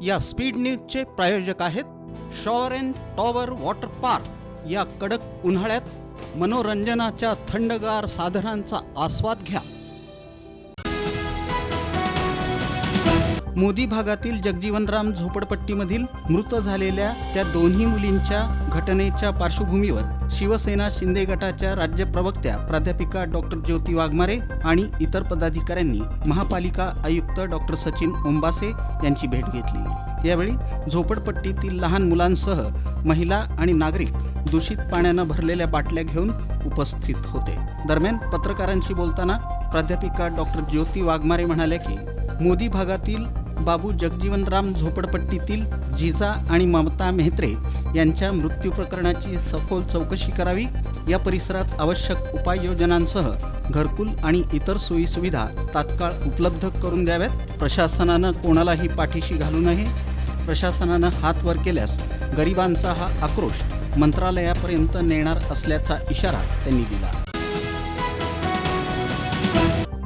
या स्पीड न्यूजचे प्रायोजक आहेत shower and tower water park. या कडक उन्हाळ्यात मनोरंजनाच्या थंडगार साधनांचा आस्वाद घ्या। मोदी भागातील जगजीवनराम झोपडपट्टीमधील मृत झालेल्या त्या दोन्ही मुलींच्या घटनेच्या पार्श्वभूमीवर शिवसेना शिंदे गटाच्या राज्य प्रवक्त्या प्राध्यापिका डॉक्टर ज्योती वाघमारे आणि इतर पदाधिकाऱ्यांनी महापालिका आयुक्त डॉक्टर सचिन ओंबासे यांची भेट घेतली। यावेळी झोपडपट्टीतील लहान मुलांसह महिला आणि नागरिक दूषित पाण्यानं भरलेल्या बाटल्या घेऊन उपस्थित होते। दरम्यान पत्रकारांशी बोलताना प्राध्यापिका डॉक्टर ज्योती वाघमारे म्हणाल्या की मोदी भागातील बाबू जगजीवनराम झोपडपट्टीतील जिजा आणि ममता मेहत्रे यांच्या मृत्यू प्रकरणाची सखोल चौकशी करावी। या परिसरात आवश्यक उपाययोजनांसह घरकुल आणि इतर सोयीसुविधा तात्काळ उपलब्ध करून द्याव्यात। प्रशासनानं कोणालाही पाठीशी घालू नये। प्रशासनानं हात वर केल्यास गरिबांचा हा आक्रोश मंत्रालयापर्यंत नेणार असल्याचा इशारा त्यांनी दिला।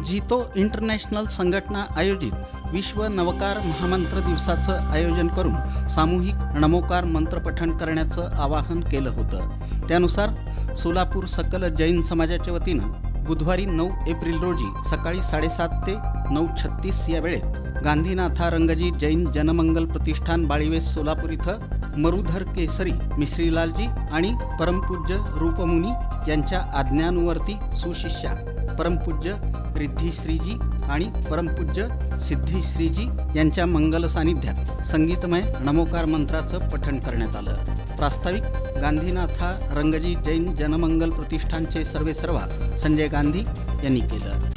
जितो इंटरनॅशनल संघटना आयोजित विश्व नवकार महामंत्र दिवसाचं आयोजन करून सामूहिक नमोकार मंत्रपठण करण्याचं आवाहन केलं होतं। त्यानुसार सोलापूर सकल जैन समाजाच्या वतीनं बुधवारी 9 एप्रिल रोजी सकाळी 7:30 ते 9:36 या वेळेत गांधीनाथा रंगजी जैन जनमंगल प्रतिष्ठान बाळीवेस सोलापूर इथं मरुधर केसरी मिश्रीलालजी आणि परमपूज्य रूपमुनी यांच्या आज्ञानुवर्ती सुशिष्या परमपूज्य रिद्धिश्रीजी आणि परमपूज्य सिद्धिश्रीजी यांच्या मंगल सानिध्यात संगीतमय नमोकार मंत्राचं पठण करण्यात आलं। प्रास्ताविक गांधीनाथा रंगजी जैन जनमंगल प्रतिष्ठानचे सर्वेसर्वा संजय गांधी यांनी केलं।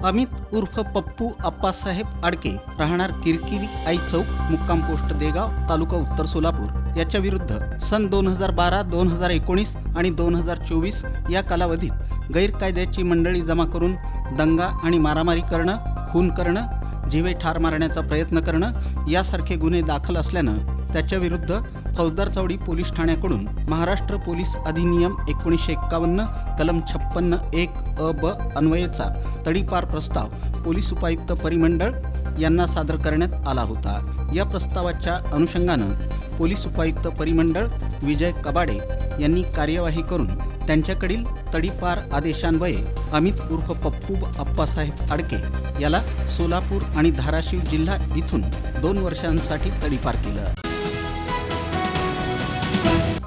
अमित उर्फ पप्पू अप्पासाहेब आडके राहणार किरकिरी आई चौक मुक्काम पोस्ट देगाव तालुका उत्तर सोलापूर याच्या विरुद्ध सन 2012, 2019 आणि 2024 या कालावधीत गैरकायद्याची मंडळी जमा करून दंगा आणि मारामारी करणं, खून करणं, जीवे ठार मारण्याचा प्रयत्न करणं यासारखे गुन्हे दाखल असल्यानं त्याच्या विरुद्ध फौजदार चौडी पोलीस ठाण्याकडून महाराष्ट्र पोलीस अधिनियम 1951 कलम 56(1)(a)(b) अन्वयेचा तडीपार प्रस्ताव पोलीस उपायुक्त परिमंडळ यांना सादर करण्यात आला होता। या प्रस्तावाच्या अनुषंगानं पोलीस उपायुक्त परिमंडळ विजय कबाडे यांनी कार्यवाही करून त्यांच्याकडील तडीपार आदेशान्वये अमित उर्फ पप्पू अप्पासाहेब आडके याला सोलापूर आणि धाराशिव जिल्हा इथून 2 वर्षांसाठी तडीपार केलं।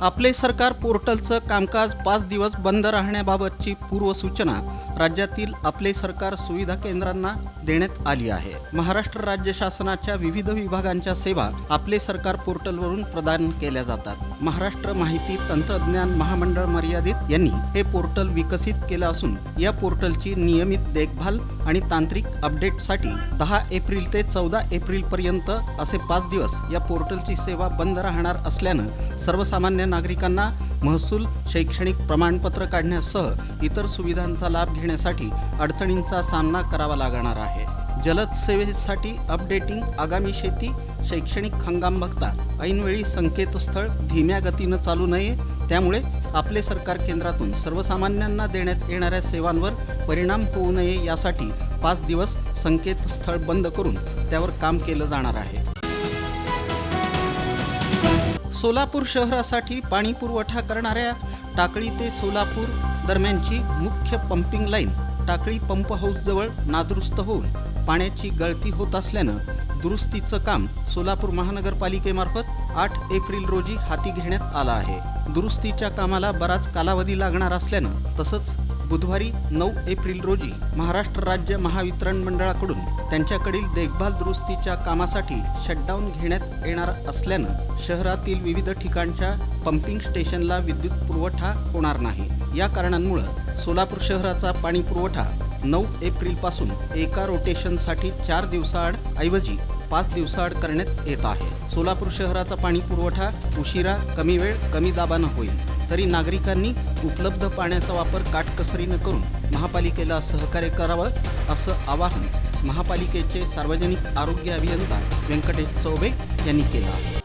आपले सरकार पोर्टलचं कामकाज 5 दिवस बंद राहण्याबाबतची पूर्वसूचना राज्यातील आपले सरकार सुविधा केंद्रांना देण्यात आली आहे। महाराष्ट्र राज्य शासनाच्या विविध विभागांच्या सेवा आपले सरकार पोर्टलवरून प्रदान केल्या जातात। महाराष्ट्र माहिती तंत्रज्ञान महामंडळ मर्यादित यांनी हे पोर्टल विकसित केलं असून या पोर्टलची नियमित देखभाल आणि तांत्रिक अपडेटसाठी 10 एप्रिल ते 14 एप्रिल पर्यंत असे 5 दिवस या पोर्टलची सेवा बंद राहणार असल्यानं सर्वसामान्य नागरिकांना महसूल, शैक्षणिक प्रमाणपत्र काढण्यासह इतर सुविधांचा लाभ घेण्यासाठी अडचणींचा सामना करावा लागणार आहे। जलद सेवेसाठी अपडेटिंग आगामी शेती शैक्षणिक हंगाम बघता ऐनवेळी संकेतस्थळ धीम्या गतीनं चालू नये। त्यामुळे आपले सरकार केंद्रातून सर्वसामान्यांना देण्यात येणाऱ्या सेवांवर परिणाम होऊ नये यासाठी 5 दिवस संकेतस्थळ बंद करून त्यावर काम केलं जाणार आहे। सोलापूर शहरासाठी पाणी पुरवठा करणाऱ्या टाकळी ते सोलापूर दरम्यानची मुख्य पंपिंग लाईन टाकळी पंप हाऊसजवळ नादुरुस्त होऊन पाण्याची गळती होत असल्यानं दुरुस्तीचं काम सोलापूर महानगरपालिकेमार्फत 8 एप्रिल रोजी हाती घेण्यात आलं आहे। दुरुस्तीच्या कामाला बराच कालावधी लागणार असल्यानं तसंच बुधवारी 9 एप्रिल रोजी महाराष्ट्र राज्य महावितरण मंडळाकडून त्यांच्याकडील देखभाल दुरुस्तीच्या कामासाठी शटडाऊन घेण्यात येणार असल्यानं शहरातील विविध ठिकाणच्या पंपिंग स्टेशनला विद्युत पुरवठा होणार नाही। या कारणांमुळे सोलापूर शहराचा पाणी पुरवठा 9 एप्रिलपासून एका रोटेशनसाठी 4 दिवसाआड ऐवजी 5 दिवसाआड करण्यात येत आहे। सोलापूर शहराचा पाणी पुरवठा उशिरा, कमी वेळ, कमी दाबानं होईल, तरी नागरिकांनी उपलब्ध पाण्याचा वापर काटकसरीनं करून महापालिकेला सहकार्य करावं असं आवाहन महापालिकेचे सार्वजनिक आरोग्य अभियंता व्यंकटेश चौबे यांनी केलं आहे।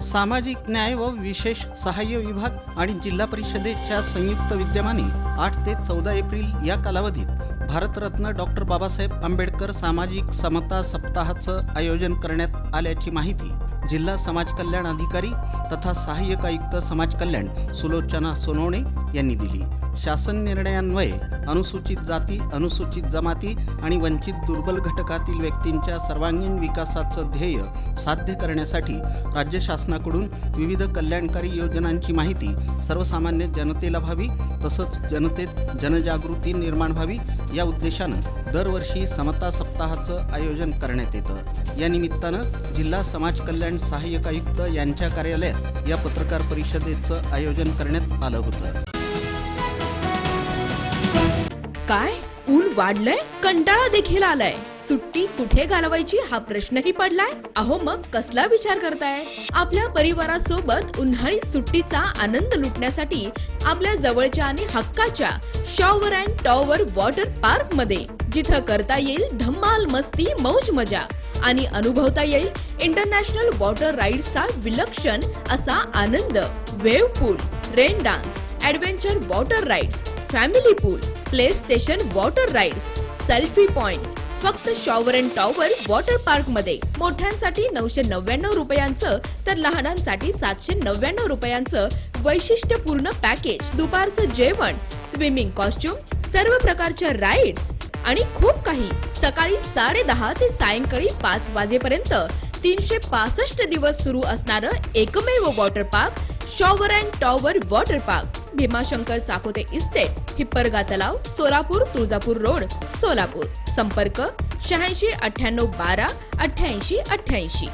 सामाजिक न्याय व विशेष सहाय्य विभाग आणि जिल्हा परिषदेच्या संयुक्त विद्यमाने 8 ते 14 एप्रिल या कालावधीत भारतरत्न डॉक्टर बाबासाहेब आंबेडकर सामाजिक समता सप्ताहाचं आयोजन करण्यात आल्याची माहिती जिल्हा समाज कल्याण अधिकारी तथा सहाय्यक आयुक्त समाज कल्याण सुलोचना सोनवणे यांनी दिली। शासन निर्णयान्वये अनुसूचित जाती, अनुसूचित जमाती आणि वंचित दुर्बल घटकातील व्यक्तींच्या सर्वांगीण विकासाचं ध्येय साध्य करण्यासाठी राज्य शासनाकडून विविध कल्याणकारी योजनांची माहिती सर्वसामान्य जनतेला व्हावी, तसंच जनतेत जनजागृती निर्माण व्हावी या उद्देशानं दरवर्षी समता सप्ताहाचं आयोजन करण्यात येतं। या निमित्तानं जिल्हा समाज कल्याण सहाय्यक आयुक्त यांच्या कार्यालयात या पत्रकार परिषदेचं आयोजन करण्यात आलं होतं। काय ऊन वाढलंय, कंटाळा देखील आलाय, सुट्टी कुठे घालवायची हा प्रश्नही पडलाय। अहो मग कसला विचार करताय? आपल्या परिवारासोबत उन्हाळी सुट्टीचा आनंद लुटण्यासाठी आपल्या जवळच्या आणि हक्काच्या shower and tower water park मध्ये, जिथं करता येईल धम्माल मस्ती मौज मजा आणि अनुभवता येईल इंटरनॅशनल वॉटर राईड्सचा विलक्षण असा आनंद। Wave pool, rain dance, adventure water rides, family pool, play station water rides, selfie point, फक्त shower and tower water park मध्ये। मोठ्यांसाठी 999 रुपयांचं तर लहानांसाठी 799 रुपयांचं वैशिष्ट्यपूर्ण पॅकेज, दुपारचं जेवण, स्विमिंग कॉस्ट्युम, सर्व प्रकारच्या राईड्स आणि खूप काही। सकाळी 10:30 ते सायंकाळी 5 वाजेपर्यंत 365 दिवस सुरू असणारं एकमेव water park shower and tower water park, Bhimashankar Chakote estate, Hipparga तलाव, सोलापूर, तुळजापूर रोड, सोलापूर। संपर्क 86 98 12 88 88।